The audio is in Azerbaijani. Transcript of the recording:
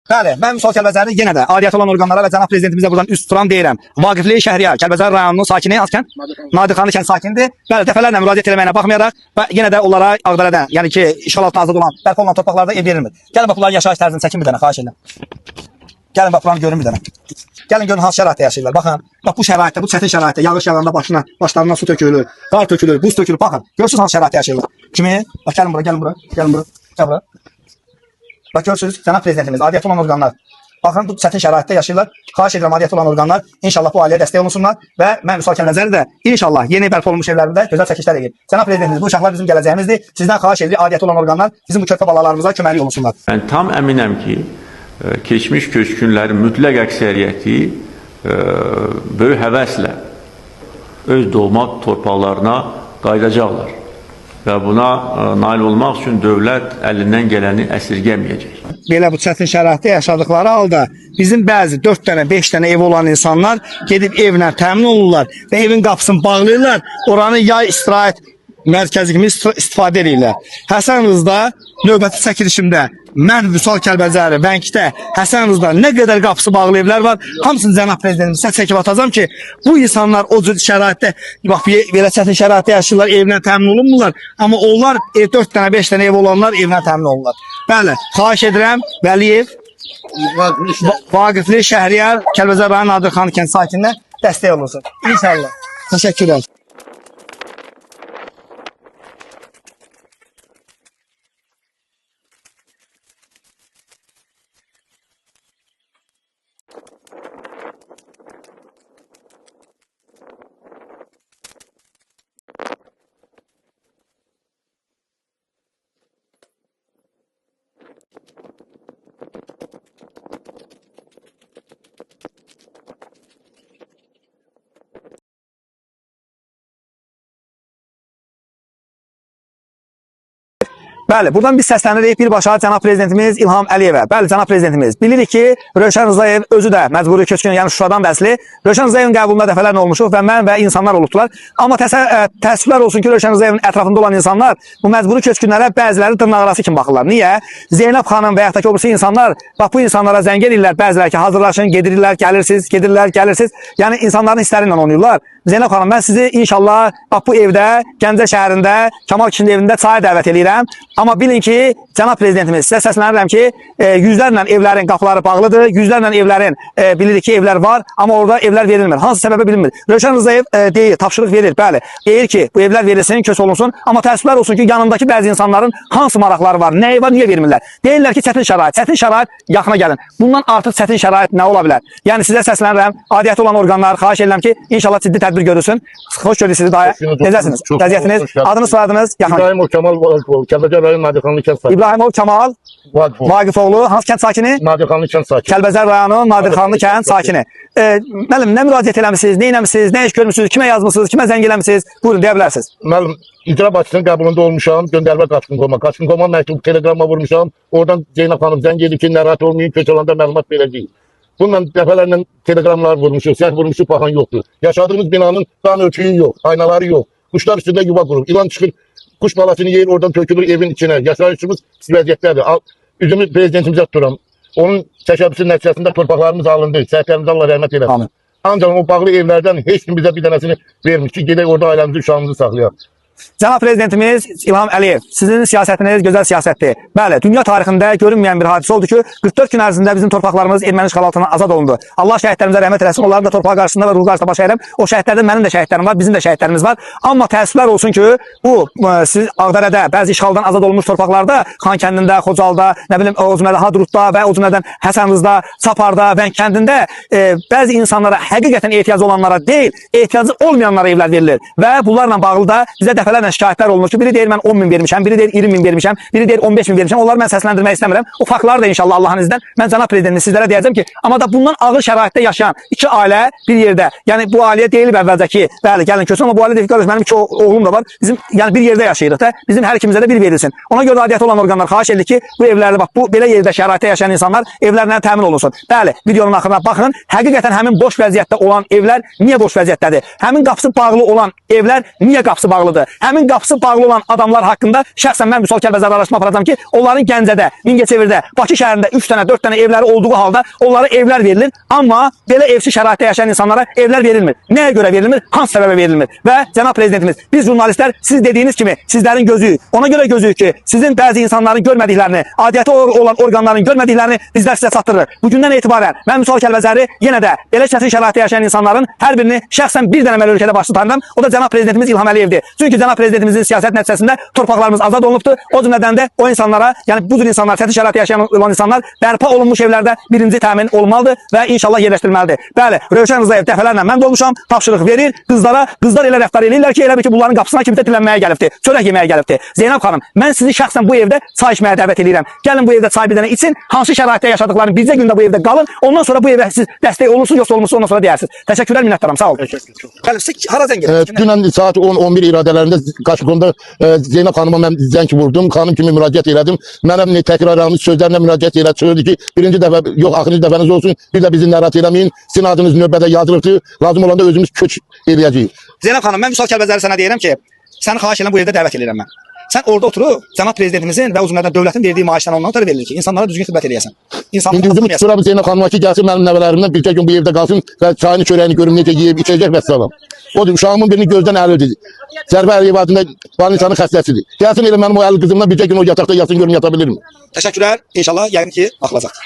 Bəli, mən Vüsal Kəlbəcəri yenə də aidiyyəti olan orqanlara və cənab prezidentimizə buradan üst tuturam deyirəm. Vaqifli Şəhriyar, Kəlbəcər rayonunun sakini, Nadirxanlı kənd sakinidir. Bəli, dəfələrlə müraciət etməyinə baxmayaraq və yenə də onlara Ağdərədə, yəni ki, işğal altında azad olan, bərpa olunan torpaqlarda ev verilmir. Gəlin bax, bunların yaşayış tərzini çəkin bir dənə, xahiş edirəm. Gəlin bax, buranı görün bir dənə. Gəlin görün hansı şəraitdə yaşayırlar. Baxın, bax bu şəraitdə, bu çətin şəraitdə yağış yağanda başlarından su tökülür, qar tökülür, buz tökülür. Baxın, görürsünüz hansı şəraitdə yaşayırlar. Kimi? Bax, gəlin bura, gəlin bura, gəlin bura, gəl bura. Bax, görürsünüz, cənab prezidentimiz, aidiyyəti olan orqanlar. Baxın, bu çətin şəraitdə yaşayırlar. Xahiş edirəm, aidiyyəti olan orqanlar inşallah bu ailəyə dəstək olunsunlar və mən Vüsal Kəlbəcəri də inşallah yeni bərpa olunmuş evlərində gözəl çəkilişlər edib. Cənab prezidentimiz, bu uşaqlar bizim gələcəyimizdir. Sizdən xahiş edirik, aidiyyəti olan orqanlar bizim bu körpə balalarımıza köməklik olsunlar. Mən tam əminəm ki, keçmiş köçkünlərin mütləq əksəriyyəti böyük həvəslə öz doğma torpaqlarına qayıdacaqlar və buna nail olmaq üçün dövlət əlindən gələni əsirgəməyəcək. Belə bu çətin şəraitdə yaşadıkları halda bizim bəzi 4 dənə, 5 dənə ev olan insanlar gedib evlə təmin olurlar və evin qapısını bağlayırlar, oranı yay istirahət mərkəzi kimi istifadə edirlər. Həsən Rızda növbəti çəkilişimdə mən Vüsal Kəlbəcəri Vəngdə Həsən Rızda nə qədər qapısı bağlı evlər var, hamısını cənab prezidentimiz çəkib atacağam ki, bu insanlar o cür şəraitdə, bax belə çətin şəraitdə yaşayırlar, evlə təmin olunmurlar, amma onlar 4 dənə, 5 dənə ev olanlar evlə təmin olunurlar. Bəli, xahiş edirəm Vəliyev Vaqifli Şəhriyar Kəlbəcər rayon Nadirxanlı kənd sakininə dəstək olursun. İnşallah. Təşəkkür ederim. Bəli, buradan biz səslənirik birbaşa cənab prezidentimiz İlham Əliyevə. Bəli, cənab prezidentimiz, bilirik ki, Rövşən Rzayev özü də məcburi köçkün, yəni Şuşadan bəsli. Rövşən Rzayevin qəbulunda dəfələrlə olmuşuq və mən və insanlar olubdular. Amma təəssüflər olsun ki, Rövşən Rzayevin ətrafında olan insanlar bu məcburi köçkünlərə bəziləri dırnaqarası kimi baxırlar. Niyə? Zeynəb xanım və yaxud da ki, obrisi insanlar, bax bu insanlara zəng edirlər, bəziləri ki, hazırlaşın, gedirlər, gəlirsiniz, gedirlər, gəlirsiniz. Yəni insanların hissləri ilə oynayırlar. Zeynəb xanım, mən sizi inşallah bax bu evdə, Gəncə şəhərində, Kamal kişinin evində çaya dəvət edirəm. Amma bilin ki, cənab prezidentimiz, sizə səslənirəm ki, yüzlərlə evlərin qapıları bağlıdır, yüzlərlə evlərin bilirik ki, evlər var, amma orada evlər verilmir. Hansı səbəbə bilinmir. Rövşən Rzayev deyir, tapşırıq verir, bəli. Deyir ki, bu evlər verilsin, köç olunsun, amma təəssüflər olsun ki, yanındakı bəzi insanların hansı maraqları var, nəyi var, niyə vermirlər? Deyirlər ki, çətin şərait yaxına gəlin. Bundan artıq çətin şərait nə ola bilər? Yəni sizə səslənirəm, aidiyyəti olan orqanlar, xahiş edirəm ki, inşallah ciddi tədbir görülsün. Xoş gördük sizi dayı. Necəsiniz? Vəziyyətiniz, adınız, soyadınız, yaxın. İbrahimov Kamal Kəlbəcər rayon Nadirxanlı kənd sakini. İbrahimov Kamal Vaqifoğlu, hansı kənd sakini? Nadirxanlı kənd sakini. Kəlbəcər rayonu Nadirxanlı kənd sakini. Müəllim, nə müraciət eləmisiniz, nə eləmisiniz, nə iş görmüsünüz, kimə yazmısınız, kimə zəng eləmisiniz? Buyurun, deyə bilərsiniz. Müəllim, icra başçısının qəbulunda olmuşam, göndərmə qaçqın qoma məktubu teleqrama vurmuşam. Oradan Zeynəb xanım zəng edib ki, narahat olmayın, köç olanda məlumat verəcəyik. Bununla dəfələrlə teleqramlar vurmuşuq, səhv vurmuşuq, baxan yoxdur. Yaşadığımız binanın qan ölçüyü yox, aynaları yox. Quşlar üstündə yuva qurur. İlan çıxır, kuş balasını yeyir, oradan tökülür evin içine. Yaşayışımız pis vəziyyətdədir. Üzümü prezidentimizə tuturam. Onun təşəbbüsü nəticəsində torpaqlarımız alındı. Səhvlərimizə Allah rəhmət eləsin. Ancaq o bağlı evlərdən heç kim bizə bir dənəsini vermiş ki, gedək orada ailəmizi, uşağımızı saxlayaq. Cənab prezidentimiz İlham Əliyev, sizin siyasətiniz gözəl siyasətdir. Bəli, dünya tarixində görünməyən bir hadisə oldu ki, 44 gün ərzində bizim torpaqlarımız erməni işğal altından azad olundu. Allah şəhidlərimizə rəhmət eləsin, onların da torpağı qarşısında və ruhu qarşısında baş əyirəm. O şəhidlərdən mənim də şəhidlərim var, bizim də şəhidlərimiz var. Amma təəssüflər olsun ki, bu siz Ağdərədə, bəzi işğaldan azad olmuş torpaqlarda, Xankəndində, Xocalda, nə bilim, o cümlədən Hadrutda və o cümlədən Həsən Rızda, Saparda, Vəng kəndində bəzi insanlara, həqiqətən ehtiyacı olanlara deyil, ehtiyacı olmayanlara evlər verilir. Və bunlarla bağlı da bizə dəfələrlə şikayətlər olunur ki, biri deyir mən 10 min vermişəm, biri deyir 20 min vermişəm, biri deyir 15 min vermişəm. Onları mən səsləndirmək istəmirəm. O faktları da inşallah Allahın iznindən mən cənab prezidentimiz sizlərə deyəcəm ki, amma da bundan ağır şəraitdə yaşayan iki ailə bir yerdə, yəni bu ailəyə deyilib əvvəlcə ki, bəli, gəlin köçün, amma bu ailə deyir, qardaş, mənim iki oğlum da var. Bizim yəni bir yerdə yaşayırıq da, bizim hər ikimizə də bir verilsin. Ona görə aidiyyəti olan orqanlar xahiş edir ki, bu evlərdə bax, bu belə yerdə şəraitdə yaşayan insanlar evlərlə təmin olunsun. Bəli, videonun axırına baxın. Həqiqətən həmin boş vəziyyətdə olan evlər niyə boş vəziyyətdədir? Həmin qapısı bağlı olan evlər niyə qapısı bağlıdır? həmin qapısı bağlı olan adamlar haqqında şəxsən mən Vüsal Kəlbəcərlə araşdırma aparacağam ki, onların Gəncədə, Mingəçevirdə, Bakı şəhərində 3 dənə, 4 dənə evləri olduğu halda onlara evlər verilir. Amma belə evsiz şəraitdə yaşayan insanlara evlər verilmir. Nəyə görə verilmir? Hansı səbəbə verilmir? Və cənab prezidentimiz, biz jurnalistlər siz dediyiniz kimi sizlərin gözüyük. Ona görə gözüyük ki, sizin bəzi insanların görmədiklərini, adiyyəti olan orqanların görmədiklərini bizlər sizə çatdırırıq. Bugündən etibarən mən Vüsal Kəlbəcəri yenə də belə çətin şəraitdə yaşayan insanların hər birini şəxsən bir dənə məli ölkədə başlı tanıdım. O da cənab prezidentimiz İlham Əliyevdir. Çünki cənab prezidentimizin siyasət nəticəsində torpaqlarımız azad olunubdur. O cümlədən də o insanlara, yəni bu cür insanlar, çətin şəraitdə yaşayan olan insanlar bərpa olunmuş evlərdə birinci təmin olmalıdır və inşallah yerləşdirilməlidir. Bəli, Rövşən Rzayev dəfələrlə mən də olmuşam, tapşırıq verir qızlara. Qızlar elə rəftar edirlər ki, elə bil ki, bunların qapısına kimsə dilənməyə gəlibdi, çörək yeməyə gəlibdi. Zeynəb xanım, mən sizi şəxsən bu evdə çay içməyə dəvət edirəm. Gəlin bu evdə çay bir dənə için, hansı şəraitdə yaşadıklarını bircə gündə bu evdə qalın. Ondan sonra bu evə siz dəstək olursunuz, yoxsa olmursunuz, ondan sonra deyərsiniz. Təşəkkürlər, minnətdaram, sağ olun. Bəli, siz hara zəng edirsiniz? Dünən saat 10-11 iradələrində Qaşqonda Zeynəb xanıma mən zəng vurdum, xanım kimi müraciət elədim. Mənə təkrarlamış sözlərlə müraciət elədi. Söyledi ki, birinci dəfə, yox, axırıncı dəfəniz olsun, bir də bizi narahat eləməyin. Sizin adınız növbədə yazılıbdır. Lazım olanda özümüz köç eləyəcəyik. Zeynəb xanım, mən Vüsal Kəlbəcəri sənə deyirəm ki, səni xahiş edirəm bu evdə dəvət edirəm mən. Sən orada oturub, cənab prezidentimizin və o cümlədən dövlətin verdiyi maaşdan ondan ötürü verilir ki, insanlara düzgün xidmət eləyəsən. İndi üzümü tuturam Zeynəb xanıma ki, gəlsin mənim nəvələrimdən bircə gün bu evdə qalsın və çayını, çörəyini görüm necə yeyib, içəcək və salam. Odur, uşağımın birini gözdən əlidir. Zərbə Əliyev adında insanın xəstəsidir. Gəlsin elə mənim o əli qızımla bircə gün o yataqda yatsın görüm yata bilirmi? Təşəkkürlər. İnşallah yəqin ki, baxılacaq.